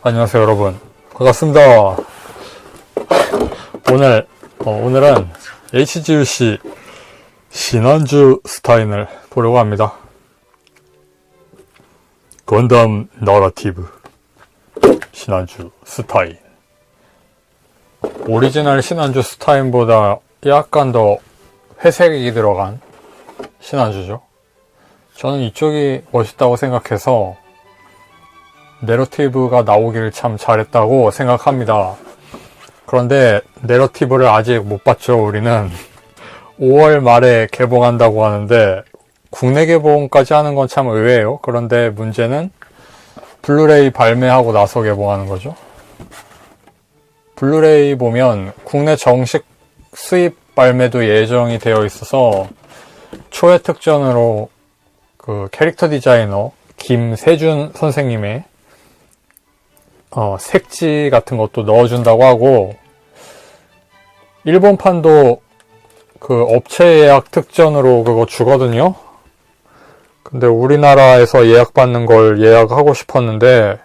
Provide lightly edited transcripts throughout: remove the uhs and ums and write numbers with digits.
안녕하세요 여러분, 반갑습니다. 오늘은 HGUC 신안주 스타인을 보려고 합니다. 건담 너러티브 신안주 스타인. 오리지널 신안주 스타인보다 약간 더 회색이 들어간 신안주죠. 저는 이쪽이 멋있다고 생각해서 내러티브가 나오길 참 잘했다고 생각합니다. 그런데 내러티브를 아직 못 봤죠. 우리는 5월 말에 개봉한다고 하는데 국내 개봉까지 하는 건 참 의외예요. 그런데 문제는 블루레이 발매하고 나서 개봉하는 거죠. 블루레이 보면 국내 정식 수입 발매도 예정이 되어 있어서 초회 특전으로 그 캐릭터 디자이너 김세준 선생님의 색지 같은 것도 넣어준다고 하고, 일본판도 그 업체 예약 특전으로 그거 주거든요. 근데 우리나라에서 예약받는 걸 예약하고 싶었는데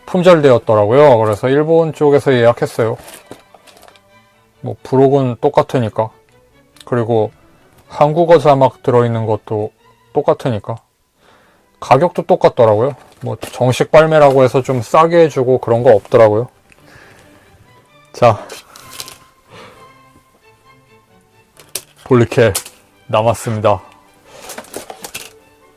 품절되었더라고요. 그래서 일본 쪽에서 예약했어요. 뭐 부록은 똑같으니까. 그리고 한국어 자막 들어있는 것도 똑같으니까. 가격도 똑같더라고요. 뭐 정식 발매라고 해서 좀 싸게 해주고 그런 거 없더라고요. 자, 볼리켈 남았습니다.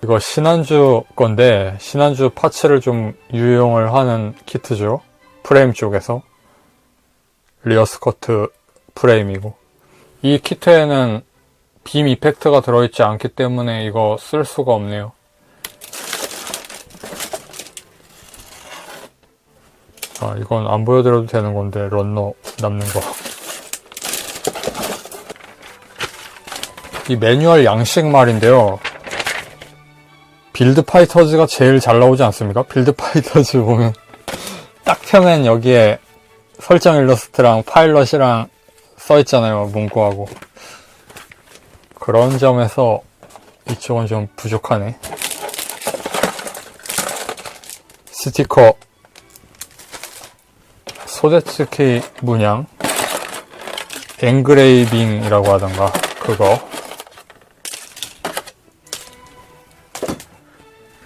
이거 신안주 건데 신안주 파츠를 좀 유용을 하는 키트죠. 프레임 쪽에서 리어 스커트 프레임이고, 이 키트에는 빔 이펙트가 들어있지 않기 때문에 이거 쓸 수가 없네요. 이건 안 보여드려도 되는 건데, 런너 남는 거. 이 매뉴얼 양식 말인데요. 빌드 파이터즈가 제일 잘 나오지 않습니까? 빌드 파이터즈 보면 딱 펴면 여기에 설정 일러스트랑 파일럿이랑 써있잖아요. 문구하고. 그런 점에서 이쪽은 좀 부족하네. 스티커 소데츠키 문양 앵그레이빙이라고 하던가 그거.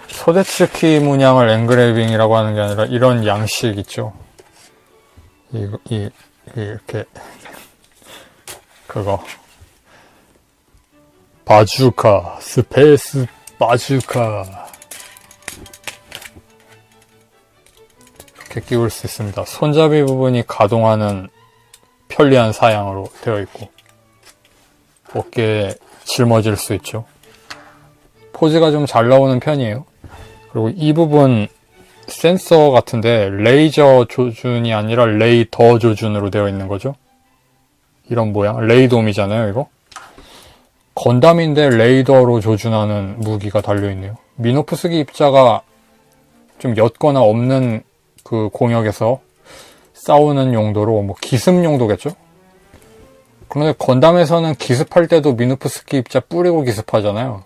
소데츠키 문양을 앵그레이빙이라고 하는 게 아니라 이런 양식 있죠. 이렇게 그거. 바주카, 스페이스 바주카. 이렇게 끼울 수 있습니다. 손잡이 부분이 가동하는 편리한 사양으로 되어 있고, 어깨에 짊어질 수 있죠. 포즈가 좀 잘 나오는 편이에요. 그리고 이 부분 센서 같은데 레이저 조준이 아니라 레이더 조준으로 되어 있는 거죠. 이런 모양. 레이돔이잖아요, 이거. 건담인데 레이더로 조준하는 무기가 달려있네요. 미노프스기 입자가 좀 옅거나 없는 그 공역에서 싸우는 용도로, 뭐 기습 용도겠죠? 그런데 건담에서는 기습할 때도 미노프스키 입자 뿌리고 기습하잖아요.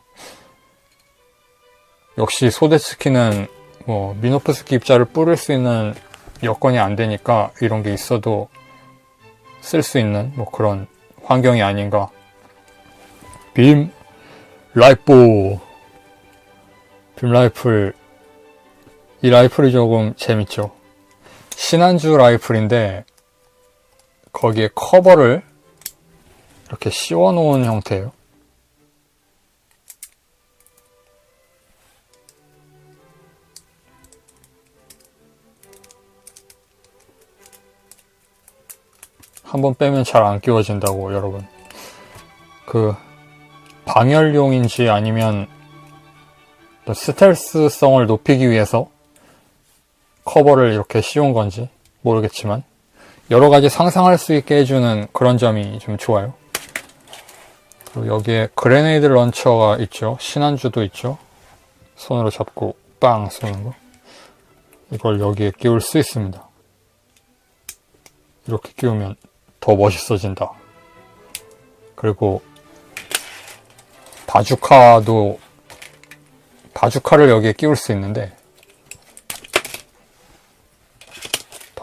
역시 소데츠키는 뭐 미노프스키 입자를 뿌릴 수 있는 여건이 안 되니까 이런 게 있어도 쓸 수 있는 뭐 그런 환경이 아닌가. 빔 라이플. 빔 라이플. 이 라이플이 조금 재밌죠. 신안주 라이플인데 거기에 커버를 이렇게 씌워 놓은 형태예요. 한번 빼면 잘 안 끼워진다고, 여러분. 그 방열용인지 아니면 스텔스성을 높이기 위해서 커버를 이렇게 씌운 건지 모르겠지만 여러가지 상상할 수 있게 해주는 그런 점이 좀 좋아요. 그리고 여기에 그레네이드 런처가 있죠. 신안주도 있죠. 손으로 잡고 빵 쏘는 거. 이걸 여기에 끼울 수 있습니다. 이렇게 끼우면 더 멋있어진다. 그리고 바주카를 여기에 끼울 수 있는데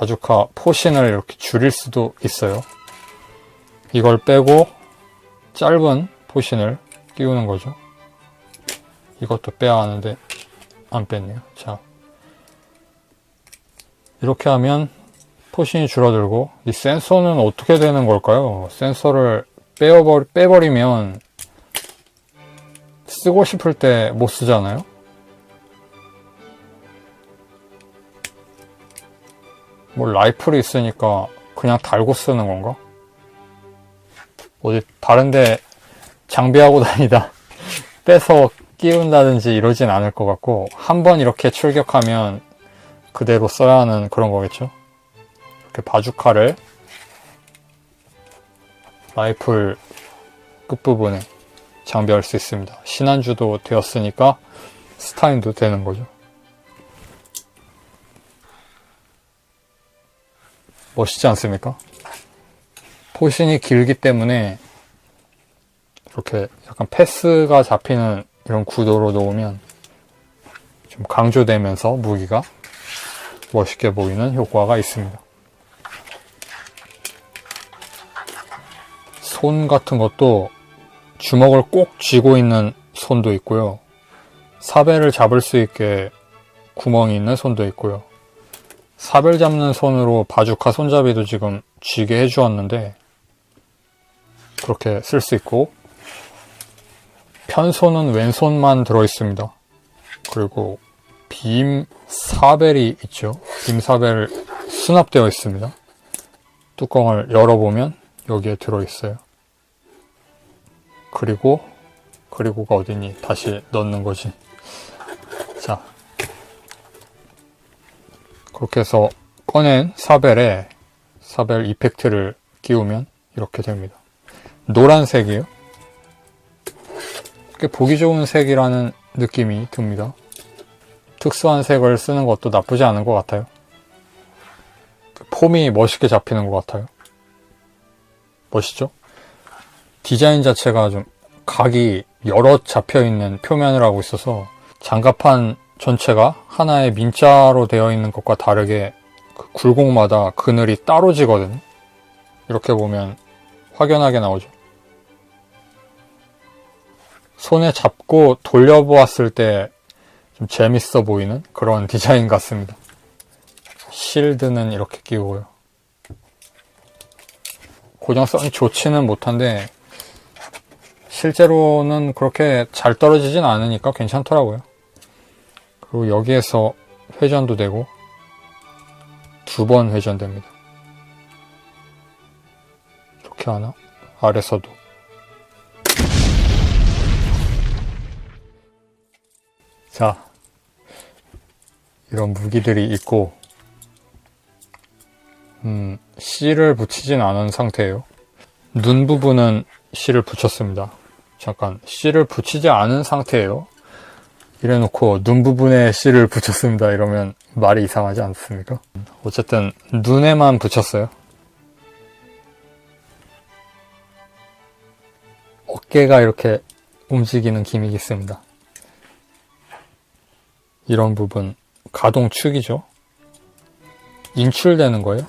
바주카 포신을 이렇게 줄일 수도 있어요. 이걸 빼고 짧은 포신을 끼우는 거죠. 이것도 빼야 하는데 안 뺐네요. 자, 이렇게 하면 포신이 줄어들고, 이 센서는 어떻게 되는 걸까요? 센서를 빼버리면 쓰고 싶을 때 못 쓰잖아요? 뭐 라이플이 있으니까 그냥 달고 쓰는 건가? 어디 다른데 장비하고 다니다 빼서 끼운다든지 이러진 않을 것 같고, 한번 이렇게 출격하면 그대로 써야 하는 그런 거겠죠? 이렇게 바주카를 라이플 끝부분에 장비할 수 있습니다. 신안주도 되었으니까 스타인도 되는 거죠. 멋있지 않습니까? 포신이 길기 때문에 이렇게 약간 패스가 잡히는 이런 구도로 놓으면 좀 강조되면서 무기가 멋있게 보이는 효과가 있습니다. 손 같은 것도 주먹을 꼭 쥐고 있는 손도 있고요. 사벨을 잡을 수 있게 구멍이 있는 손도 있고요. 사벨 잡는 손으로 바주카 손잡이도 지금 쥐게 해주었는데 그렇게 쓸 수 있고, 편손은 왼손만 들어있습니다. 그리고 빔 사벨이 있죠. 빔 사벨 수납되어 있습니다. 뚜껑을 열어보면 여기에 들어있어요. 그리고가 어디니? 다시 넣는 거지. 자, 그렇게 해서 꺼낸 사벨에 사벨 이펙트를 끼우면 이렇게 됩니다. 노란색이에요. 꽤 보기 좋은 색이라는 느낌이 듭니다. 특수한 색을 쓰는 것도 나쁘지 않은 것 같아요. 폼이 멋있게 잡히는 것 같아요. 멋있죠? 디자인 자체가 좀 각이 여러 잡혀있는 표면을 하고 있어서 장갑판 전체가 하나의 민자로 되어 있는 것과 다르게 그 굴곡마다 그늘이 따로 지거든요. 이렇게 보면 확연하게 나오죠. 손에 잡고 돌려보았을 때 좀 재밌어 보이는 그런 디자인 같습니다. 실드는 이렇게 끼우고요. 고정성이 좋지는 못한데 실제로는 그렇게 잘 떨어지진 않으니까 괜찮더라고요. 그리고 여기에서 회전도 되고 2번 회전됩니다. 이렇게 하나? 아래서도. 자, 이런 무기들이 있고 실을 붙이진 않은 상태예요. 눈 부분은 실을 붙였습니다. 잠깐, 실을 붙이지 않은 상태예요. 이래놓고 눈 부분에 실을 붙였습니다 이러면 말이 이상하지 않습니까? 어쨌든 눈에만 붙였어요. 어깨가 이렇게 움직이는 기믹이 있습니다. 이런 부분 가동축이죠. 인출되는 거예요.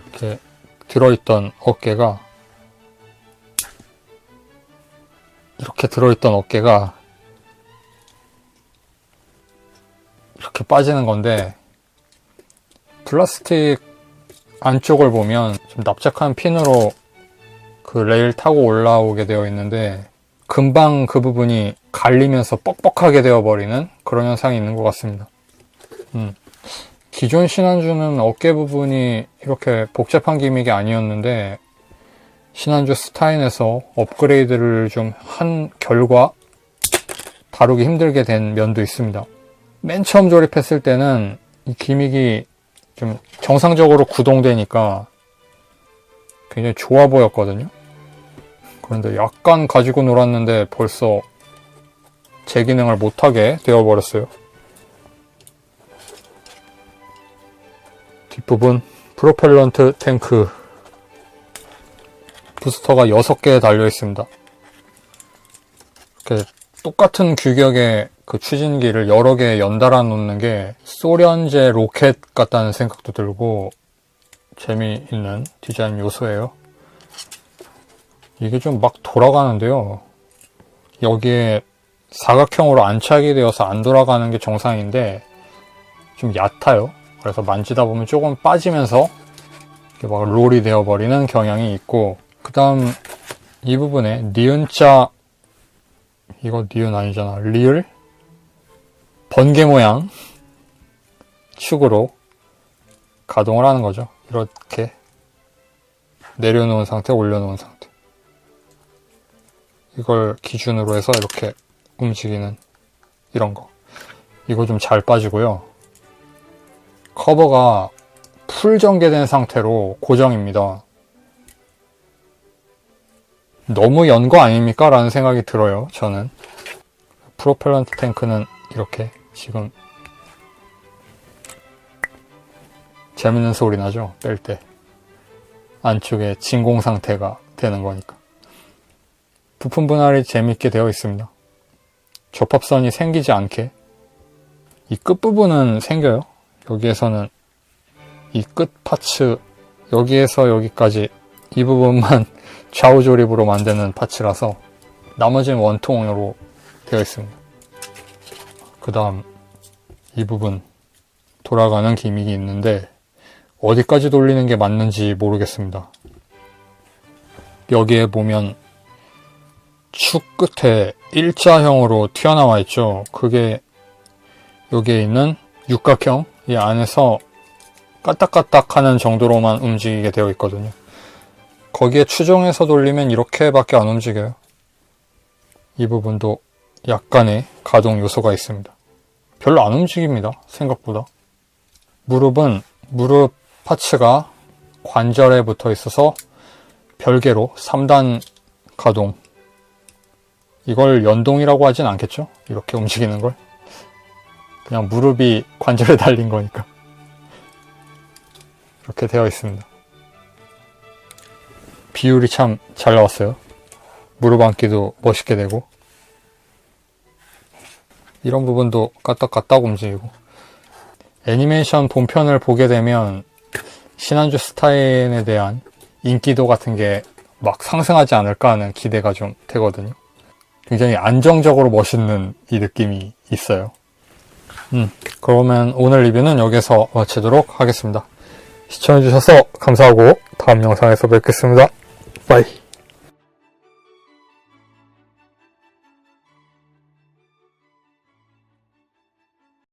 이렇게 들어있던 어깨가 이렇게 빠지는 건데, 플라스틱 안쪽을 보면 좀 납작한 핀으로 그 레일 타고 올라오게 되어 있는데 금방 그 부분이 갈리면서 뻑뻑하게 되어버리는 그런 현상이 있는 것 같습니다. 기존 신안주는 어깨 부분이 이렇게 복잡한 기믹이 아니었는데 신안주 스타인에서 업그레이드를 좀 한 결과 다루기 힘들게 된 면도 있습니다. 맨 처음 조립했을 때는 이 기믹이 좀 정상적으로 구동되니까 굉장히 좋아 보였거든요. 그런데 약간 가지고 놀았는데 벌써 제 기능을 못하게 되어버렸어요. 뒷부분 프로펠런트 탱크 부스터가 6개 달려있습니다. 이렇게 똑같은 규격의 그 추진기를 여러 개 연달아 놓는 게 소련제 로켓 같다는 생각도 들고, 재미있는 디자인 요소예요. 이게 좀 막 돌아가는데요. 여기에 사각형으로 안착이 되어서 안 돌아가는 게 정상인데 좀 얕아요. 그래서 만지다 보면 조금 빠지면서 이렇게 막 롤이 되어버리는 경향이 있고, 그 다음 이 부분에 니은자, 이거 니은 아니잖아, 리을? 번개 모양 축으로 가동을 하는 거죠. 이렇게 내려놓은 상태, 올려놓은 상태. 이걸 기준으로 해서 이렇게 움직이는 이런 거. 이거 좀 잘 빠지고요. 커버가 풀 전개된 상태로 고정입니다. 너무 연 거 아닙니까? 라는 생각이 들어요, 저는. 프로펠런트 탱크는 이렇게 지금 재밌는 소리 나죠? 뺄 때. 안쪽에 진공 상태가 되는 거니까. 부품 분할이 재밌게 되어 있습니다. 접합선이 생기지 않게. 이 끝부분은 생겨요. 여기에서는 이 끝 파츠, 여기에서 여기까지 이 부분만 좌우 조립으로 만드는 파츠라서 나머지는 원통으로 되어 있습니다. 그 다음 이 부분 돌아가는 기믹이 있는데 어디까지 돌리는 게 맞는지 모르겠습니다. 여기에 보면 축 끝에 일자형으로 튀어나와 있죠. 그게 여기에 있는 육각형 이 안에서 까딱까딱 하는 정도로만 움직이게 되어 있거든요. 거기에 추종해서 돌리면 이렇게밖에 안 움직여요. 이 부분도 약간의 가동 요소가 있습니다. 별로 안 움직입니다, 생각보다. 무릎은 무릎 파츠가 관절에 붙어 있어서 별개로 3단 가동. 이걸 연동이라고 하진 않겠죠? 이렇게 움직이는 걸. 그냥 무릎이 관절에 달린 거니까. 이렇게 되어 있습니다. 비율이 참 잘 나왔어요. 무릎 앉기도 멋있게 되고, 이런 부분도 까딱까딱 움직이고. 애니메이션 본편을 보게 되면 신한주 스타인에 대한 인기도 같은 게 막 상승하지 않을까 하는 기대가 좀 되거든요. 굉장히 안정적으로 멋있는 이 느낌이 있어요. 그러면 오늘 리뷰는 여기서 마치도록 하겠습니다. 시청해주셔서 감사하고 다음 영상에서 뵙겠습니다. 바이.